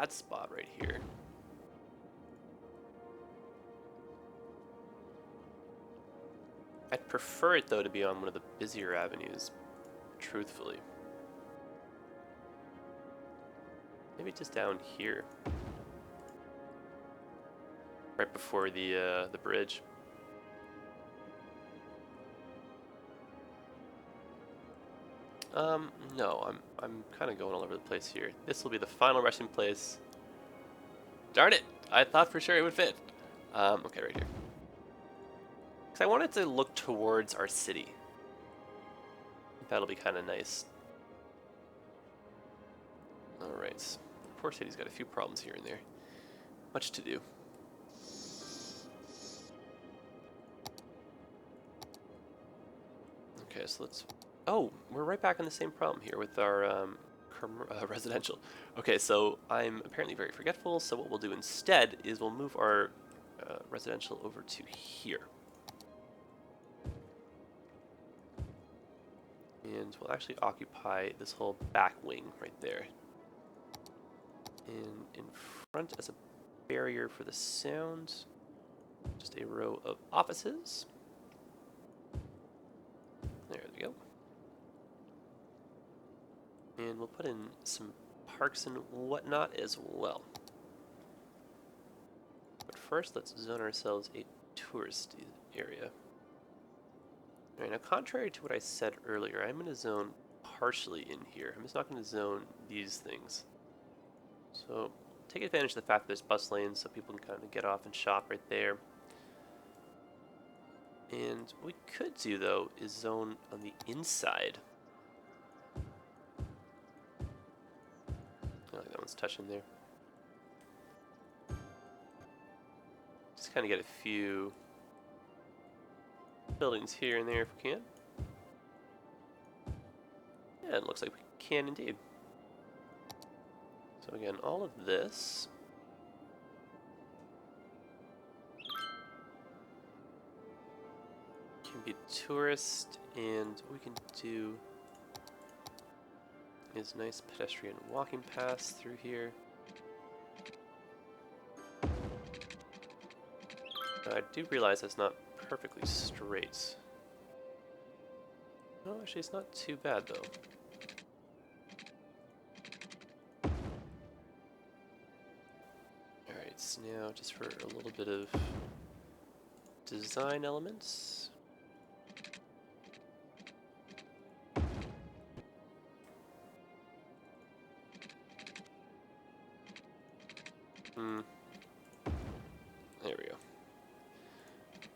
bad spot right here. I'd prefer it though to be on one of the busier avenues, truthfully. Maybe just down here, right before the bridge. No, I'm kind of going all over the place here. This will be the final resting place. Darn it! I thought for sure it would fit. Okay, right here. Because I wanted to look towards our city. That'll be kind of nice. Alright. Poor city's got a few problems here and there. Much to do. Okay, so let's... Oh, we're right back on the same problem here with our residential. Okay, so I'm apparently very forgetful, so what we'll do instead is we'll move our residential over to here. And we'll actually occupy this whole back wing right there. And in front as a barrier for the sound, just a row of offices. There we go. And we'll put in some parks and whatnot as well. But first, let's zone ourselves a touristy area. Alright, now contrary to what I said earlier, I'm going to zone partially in here. I'm just not going to zone these things. So take advantage of the fact that there's bus lanes so people can kind of get off and shop right there. And what we could do, though, is zone on the inside. I like that one's touching there. Just kind of get a few buildings here and there if we can. Yeah, it looks like we can indeed. So again, all of this can be tourist, and what we can do is nice pedestrian walking paths through here. I do realize that's not perfectly straight. No, actually it's not too bad though. Alright, so now just for a little bit of design elements. There we go.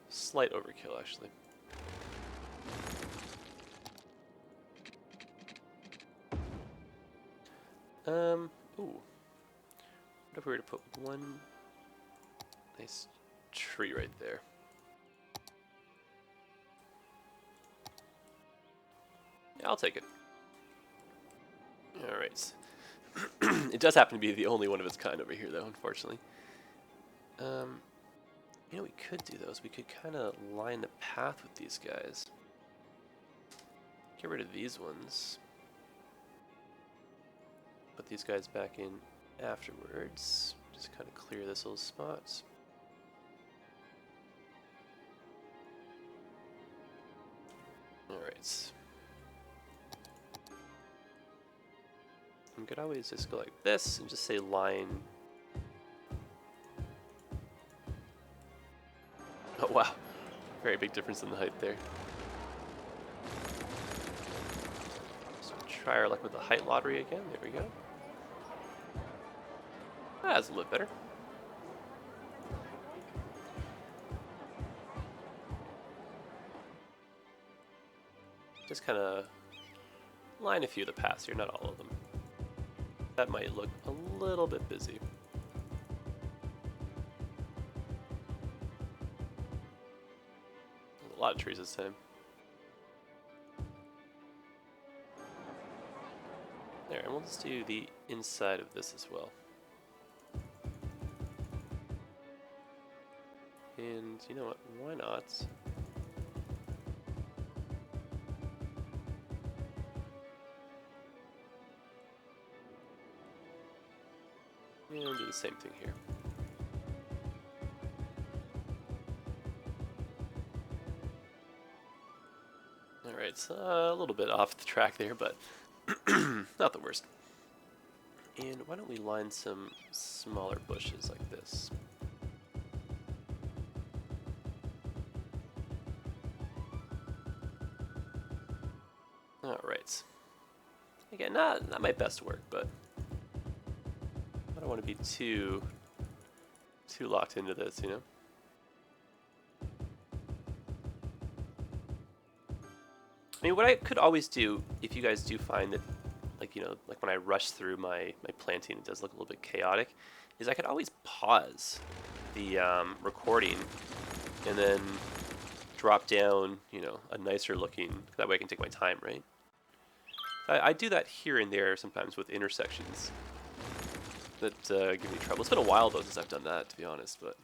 Slight overkill, actually. Ooh. What if we were to put one nice tree right there? Yeah, I'll take it. Alright. It does happen to be the only one of its kind over here, though, unfortunately. You know what we could do, though, is we could kind of line the path with these guys. Get rid of these ones. Put these guys back in afterwards. Just kind of clear this little spot. Alright. You could always just go like this and just say line. Oh wow, very big difference in the height there. So try our luck with the height lottery again. There we go. That's a little bit better. Just kind of line a few of the paths here, not all of them. That might look a little bit busy. A lot of trees this time. There, and we'll just do the inside of this as well. And you know what, why not? And do the same thing here. Alright, so a little bit off the track there, but not the worst. And why don't we line some smaller bushes like this? Alright. Again, not my best work, but I don't want to be too locked into this, you know? I mean, what I could always do, if you guys do find that, like, you know, like when I rush through my planting, it does look a little bit chaotic, is I could always pause the recording and then drop down, you know, a nicer looking, that way I can take my time, right? I do that here and there sometimes with intersections that give me trouble. It's been a while though since I've done that, to be honest, but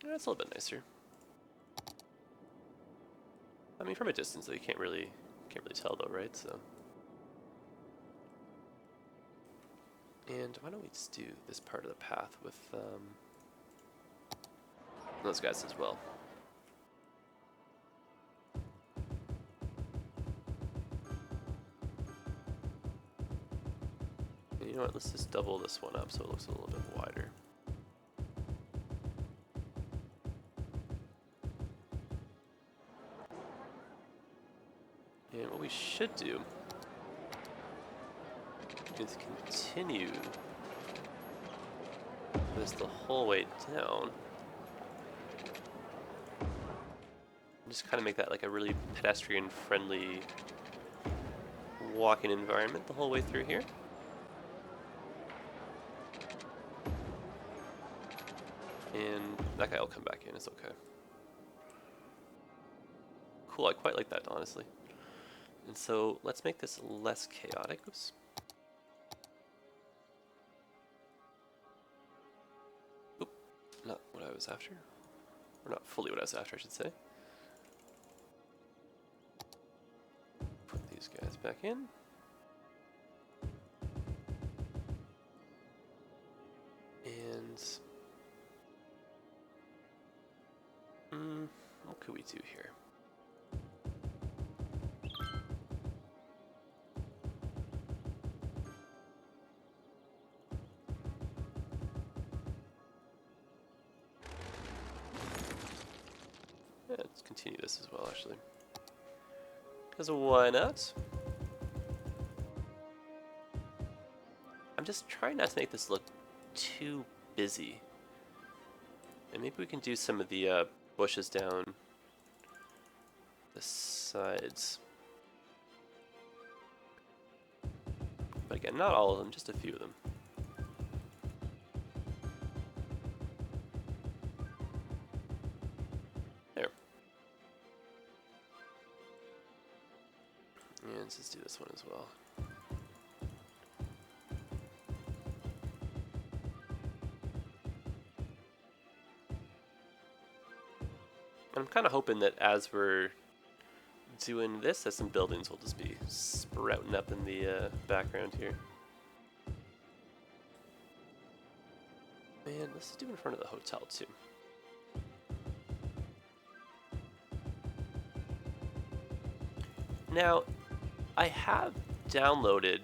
yeah, it's a little bit nicer. I mean, from a distance, though, you can't really tell, though, right? So, and why don't we just do this part of the path with those guys as well? And you know what? Let's just double this one up so it looks a little bit wider. And what we should do is continue this the whole way down. And just kind of make that like a really pedestrian-friendly walking environment the whole way through here. And that guy will come back in, it's okay. Cool, I quite like that, honestly. And so let's make this less chaotic. Oops. Oop, not what I was after. Or not fully what I was after, I should say. Put these guys back in. And what could we do here? Yeah, let's continue this as well, actually. Because why not? I'm just trying not to make this look too busy. And maybe we can do some of the bushes down the sides. But again, not all of them, just a few of them. There. And let's just do this one as well. I'm kind of hoping that as we're doing this, that some buildings will just be sprouting up in the background here. And let's do it in front of the hotel too. Now, I have downloaded,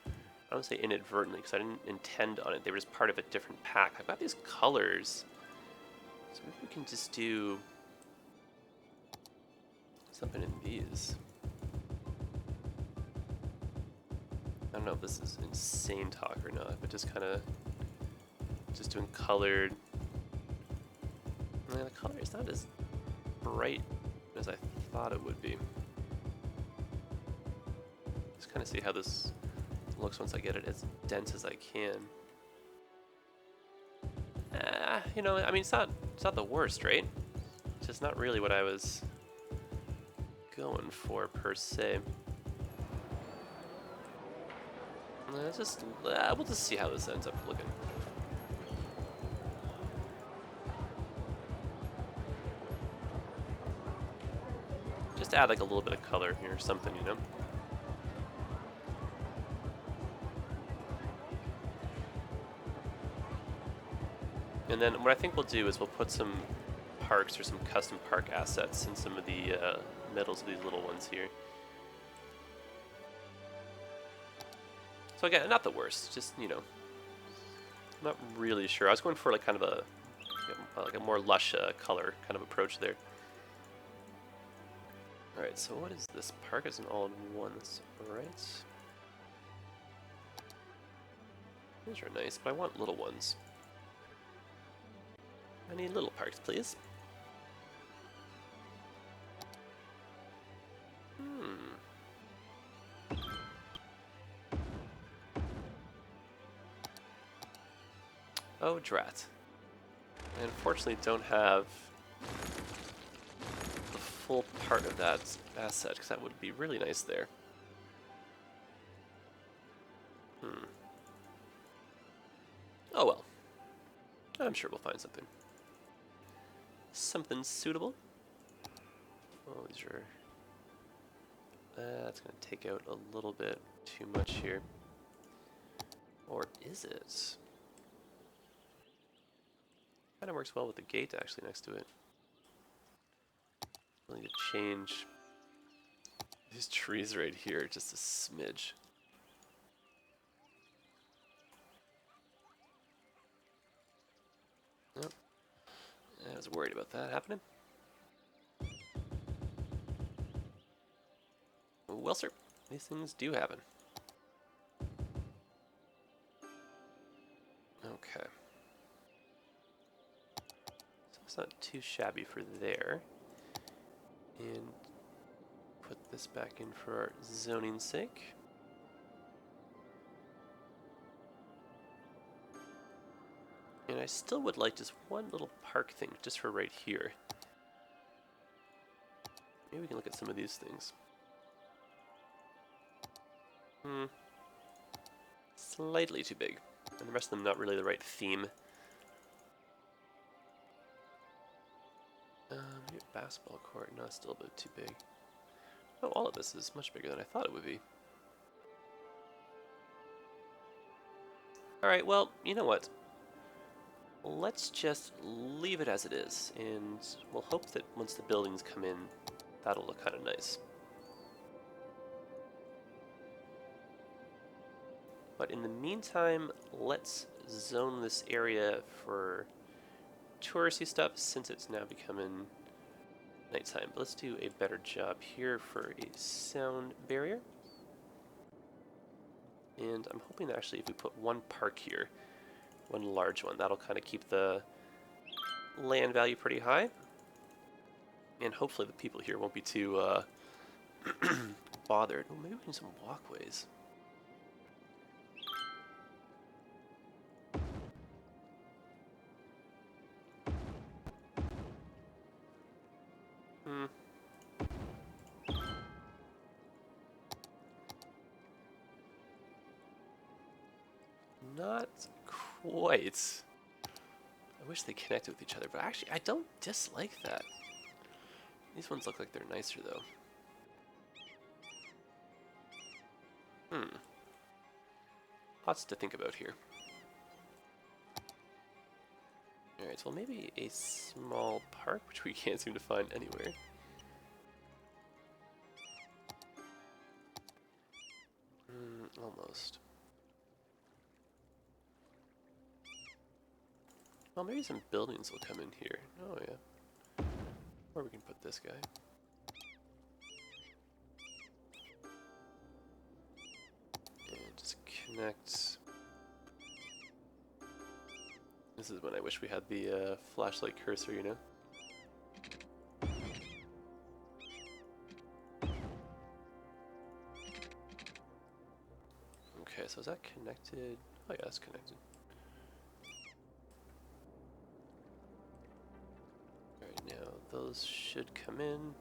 I don't say inadvertently because I didn't intend on it, they were just part of a different pack. I've got these colors, so maybe we can just do something in these. I don't know if this is insane talk or not, but just kind of just doing colored. The color is not as bright as I thought it would be. Just kind of see how this looks once I get it as dense as I can. You know, I mean, it's not the worst, right? It's just not really what I was going for per se. Let's just we'll just see how this ends up looking. Just add like a little bit of color here or something, you know. And then what I think we'll do is we'll put some parks or some custom park assets in some of the middles of these little ones here. So again, not the worst, just, you know, I'm not really sure. I was going for like kind of a more lush color kind of approach there. Alright, so what is this? Park is an all-in-one, that's right. These are nice, but I want little ones. I need little parks, please. Oh, drat. I unfortunately don't have the full part of that asset, because that would be really nice there. Oh well. I'm sure we'll find something. Something suitable. Oh, these are... That's going to take out a little bit too much here. Or is it? Kind of works well with the gate actually next to it. We'll need to change these trees right here just a smidge. Nope. I was worried about that happening. Well, sir, these things do happen. Okay. So it's not too shabby for there. And put this back in for our zoning's sake. And I still would like just one little park thing just for right here. Maybe we can look at some of these things. Slightly too big. And the rest of them not really the right theme. Maybe a basketball court. No, it's still a bit too big. Oh, all of this is much bigger than I thought it would be. Alright, well, you know what? Let's just leave it as it is, and we'll hope that once the buildings come in, that'll look kind of nice. But in the meantime, let's zone this area for touristy stuff since it's now becoming nighttime. But let's do a better job here for a sound barrier. And I'm hoping that actually if we put one park here, one large one, that'll kind of keep the land value pretty high. And hopefully the people here won't be too bothered. Oh, maybe we need some walkways. Not quite. I wish they connected with each other, but actually I don't dislike that. These ones look like they're nicer though. Lots to think about here. Alright, so maybe a small park, which we can't seem to find anywhere. Almost. Well, maybe some buildings will come in here. Oh, yeah. Or we can put this guy. And just connect. This is when I wish we had the flashlight cursor, you know? Okay, so is that connected? Oh yeah, that's connected. Alright, now those should come in.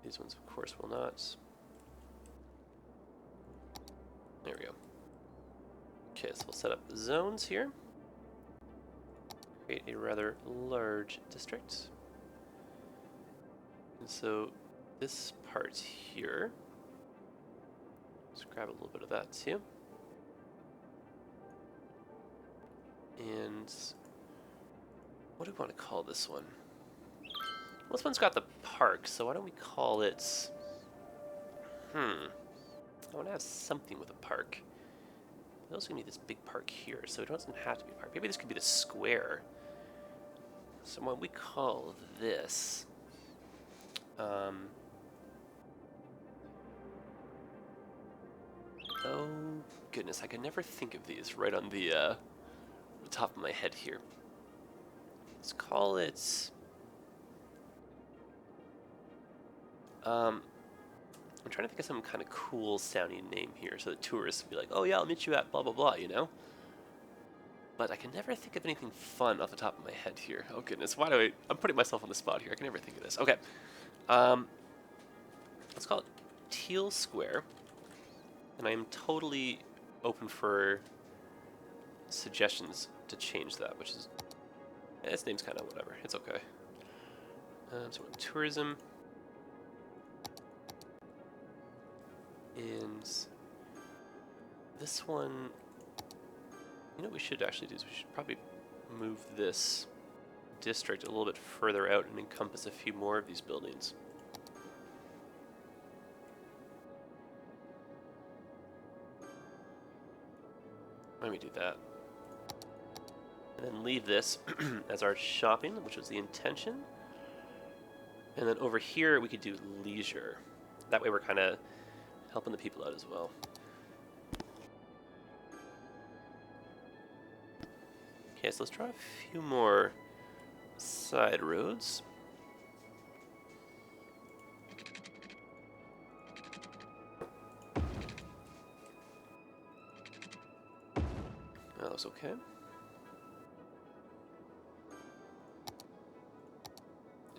These ones, of course, will not. There we go. Okay, so we'll set up zones here. Create a rather large district. And so this part here, let's grab a little bit of that too. And What do we want to call this one? Well, this one's got the park, so why don't we call it... I want to have something with a park. There's also going to be this big park here, so it doesn't have to be a park. Maybe this could be the square. So what we call this... oh, goodness, I can never think of these right on the top of my head here. Let's call it... I'm trying to think of some kind of cool sounding name here so that tourists will be like, oh yeah, I'll meet you at blah blah blah, you know? But I can never think of anything fun off the top of my head here. Oh goodness, why do I'm putting myself on the spot here. I can never think of this. Okay. Let's call it Teal Square. And I am totally open for suggestions to change that, which is... its name's kind of whatever. It's okay. So tourism. And this one, you know what we should actually do is we should probably move this district a little bit further out and encompass a few more of these buildings. Let me do that. And then leave this as our shopping, which was the intention. And then over here we could do leisure. That way we're kind of helping the people out as well. Okay, so let's try a few more side roads. That looks okay.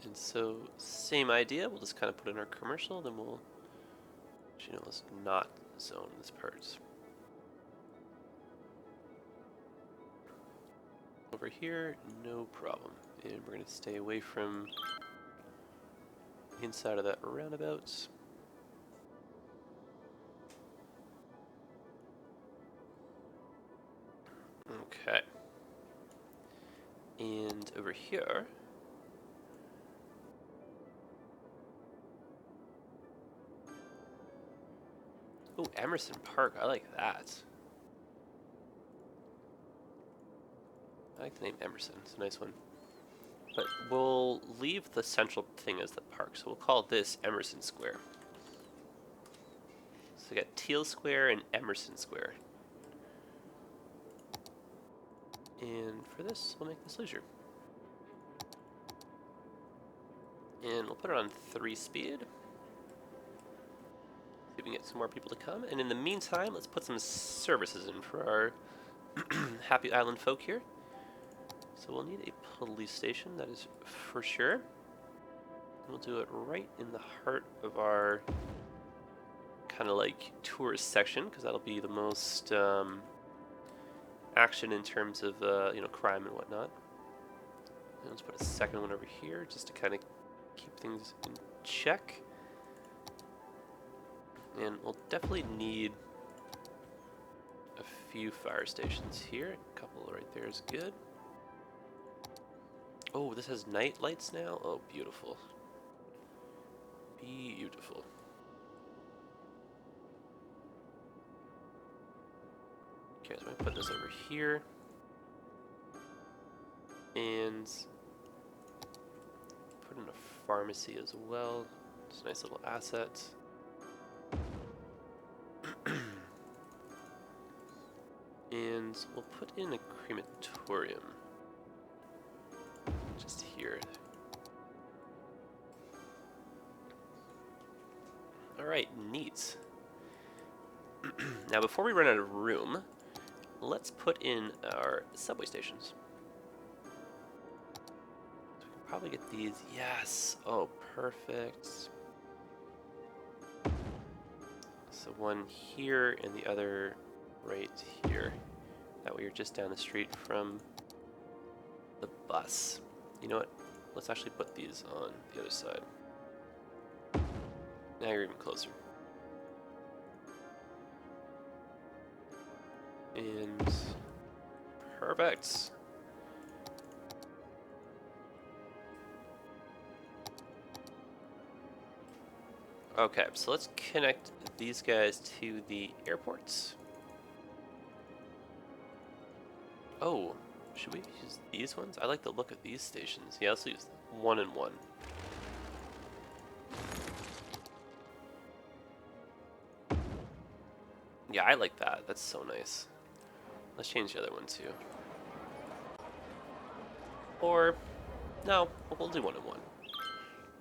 And so, same idea, we'll just kind of put in our commercial, then we'll... actually, no, let's not zone this part. Over here, no problem. And we're going to stay away from inside of that roundabout. Okay. And over here... oh, Emerson Park, I like that. I like the name Emerson, it's a nice one. But we'll leave the central thing as the park, so we'll call this Emerson Square. So we got Teal Square and Emerson Square. And for this, we'll make this leisure. And we'll put it on 3 speed. See if we can get some more people to come. And in the meantime, let's put some services in for our Happy Island folk here. So we'll need a police station, that is for sure. And we'll do it right in the heart of our kind of like tourist section, because that'll be the most action in terms of you know, crime and whatnot. And let's put a second one over here just to kind of keep things in check. And we'll definitely need a few fire stations here. A couple right there is good. Oh, this has night lights now? Oh, beautiful. Beautiful. Okay, so I'm going to put this over here. And put in a pharmacy as well. It's a nice little asset. And we'll put in a crematorium. Just here. Alright, neat. Now before we run out of room, let's put in our subway stations. So we can probably get these. Yes! Oh, perfect. So one here and the other right here. That way you're just down the street from the bus. You know what? Let's actually put these on the other side. Now you're even closer. And perfect. Okay, so let's connect these guys to the airports. Oh, should we use these ones? I like the look of these stations. Yeah, let's use 1 and 1. Yeah, I like that. That's so nice. Let's change the other one too. Or, no, we'll do 1 and 1.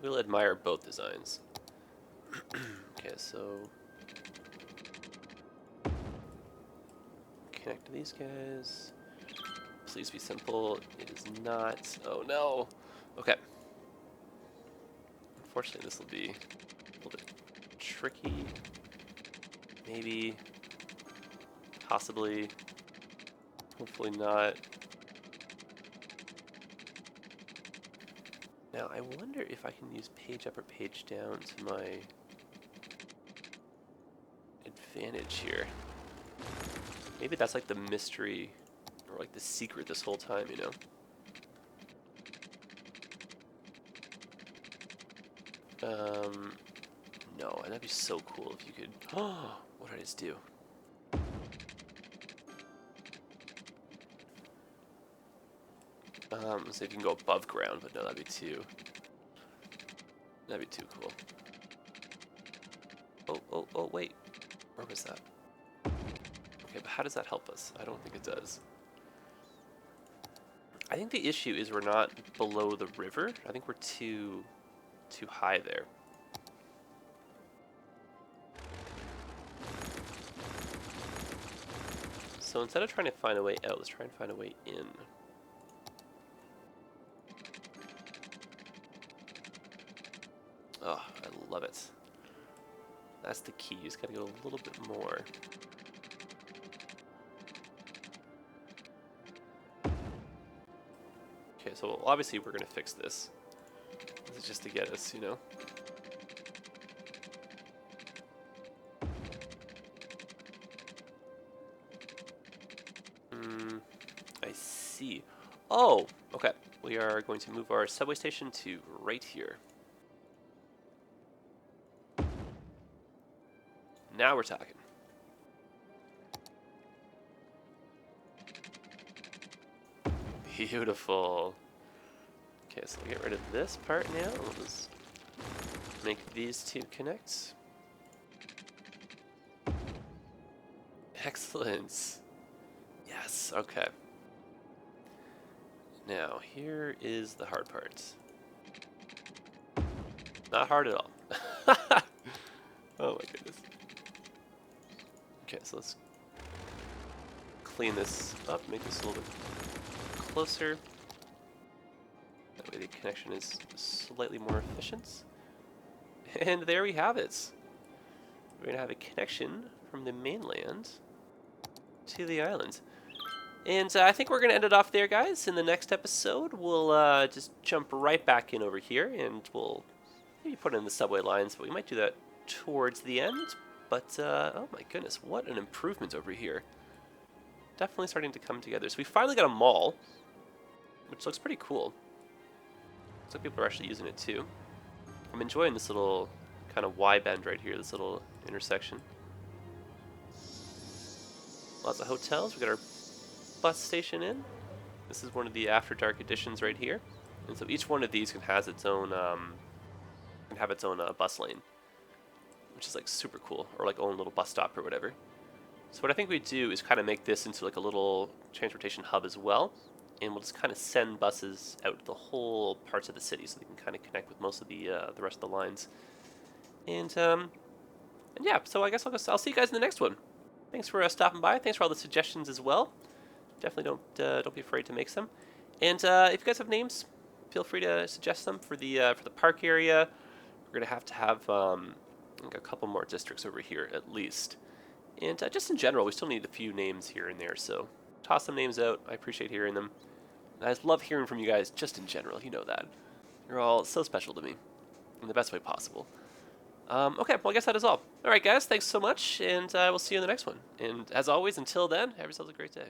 We'll admire both designs. Okay, so connect to these guys. Please be simple. It is not. Oh no. Okay. Unfortunately, this will be a little bit tricky. Maybe. Possibly. Hopefully not. Now, I wonder if I can use page up or page down to my advantage here. Maybe that's like the mystery, or like the secret this whole time, you know? No, and that'd be so cool if you could. Oh, what did I just do? Let's see if you can go above ground, but no, that'd be too cool. Oh, wait. Where was that? Okay, but how does that help us? I don't think it does. I think the issue is we're not below the river. I think we're too high there. So instead of trying to find a way out, let's try and find a way in. Oh, I love it. That's the key. You just gotta go a little bit more. Okay, so obviously we're gonna fix this. This is just to get us, you know. I see. Oh, okay. We are going to move our subway station to right here. Now we're talking. Beautiful. Okay, so we'll get rid of this part now. We'll just make these two connect. Excellent. Yes, okay. Now, here is the hard part. Not hard at all. Oh my goodness. Okay, so let's clean this up, make this a little bit closer. That way the connection is slightly more efficient. And there we have it. We're going to have a connection from the mainland to the island. And I think we're going to end it off there, guys. In the next episode, we'll just jump right back in over here, and we'll maybe put in the subway lines, but we might do that towards the end. But, oh my goodness, what an improvement over here. Definitely starting to come together. So we finally got a mall, which looks pretty cool. Looks like people are actually using it too. I'm enjoying this little kind of Y bend right here, this little intersection. Lots of hotels. We got our bus station in. This is one of the After Dark editions right here. And so each one of these can have its own bus lane, which is like super cool, or like own little bus stop or whatever. So what I think we do is kind of make this into like a little transportation hub as well, and we'll just kind of send buses out to the whole parts of the city so they can kind of connect with most of the rest of the lines. And yeah, so I guess I'll see you guys in the next one. Thanks for stopping by. Thanks for all the suggestions as well. Definitely don't be afraid to make some. And if you guys have names, feel free to suggest them for the park area. We're gonna have to have like a couple more districts over here at least. And just in general, we still need a few names here and there, so toss some names out. I appreciate hearing them. And I just love hearing from you guys just in general. You know that. You're all so special to me in the best way possible. Okay, well, I guess that is all. All right, guys, thanks so much, and we'll see you in the next one. And as always, until then, have yourselves a great day.